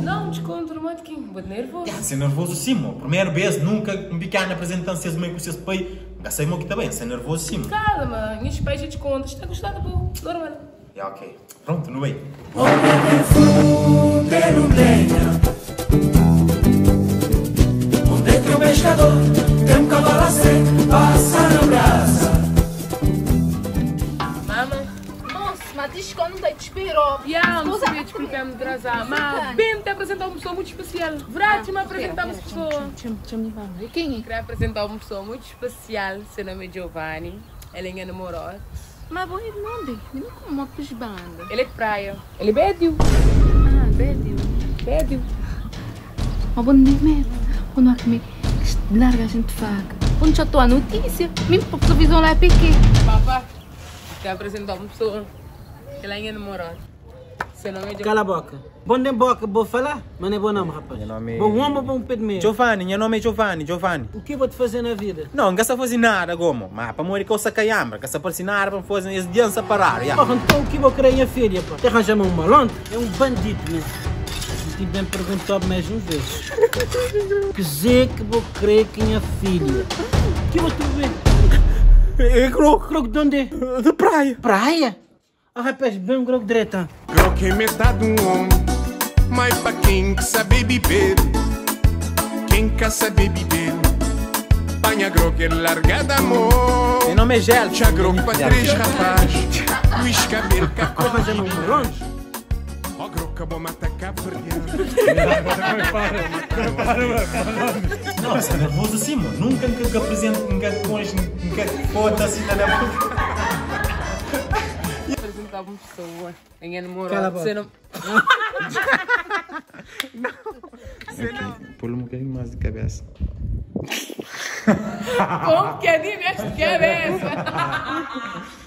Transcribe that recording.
Não, desconto, Matkin, muito nervoso. Ser nervoso sim, mo. Primeira vez, nunca me pequeno apresentando seus mães com seus pais. Gastei mo que também, ser nervoso sim. Calma, minhas pais já desconto. Está gostado, pô. Normal. É ok. Pronto, não é? Onde é que o pescador tem cavalo a seco, passa na brasa. Mama. Nossa, mas desconto não te esperou. Não sabia te explicar, me atrasar. Mas bem te apresentar uma pessoa muito especial. Vrati me apresentar uma pessoa. Chama-me E quem é? Queria apresentar uma pessoa muito especial. Seu nome é Giovanni. Ele é minha namorada. Mas bom, ele não é. Ele não como uma banda. Ele é de praia. Ele é bédio. Ah, Bédio. Bédio. Mas bom, nem mesmo. Quando há que larga a gente faca. Quando já estou a notícia, mesmo para a televisão lá é pequeno. Papá, queria apresentar uma pessoa. Ele é minha namorada. Seu nome é Giovanni. Cala a boca. Bom de boca, vou falar, mas não é bom nome, rapaz. Meu nome é... Bom homem ou bom pé de meio? Giovanni, meu nome é Giovanni. O que eu vou te fazer na vida? Não gasta fazer nada, gomo. Mas para morrer com o sacaiambra, gasta para nada para fazer esse dia separar, já. Porra, então o que vou querer minha filha, pá? Te arranja-me um malandro? É um bandido, né? Se bem perguntou mais uma vez. Que dizer que vou querer que minha filha? Que vou te ver? É croco. Croco de onde? De praia. Praia? Ah, rapaz, bem um croco direito. Croque é metade um homem, mas para quem que sabe beber, quem quer saber beber, panha croque é largada amor. Meu nome é Gel. Já croque para três rapazes, Luís cabelo Te cacó. arranja-me um malandro? Ó croque, bom matar cabo perdido. Não, você é nervoso sim, mo. Nunca que apresento, nunca foda assim na boca. Apresentar uma pessoa. É minha Cala a namorada. boca. Seu nome... Pula um bocadinho mais de cabeça. Um bocadinho mais de cabeça.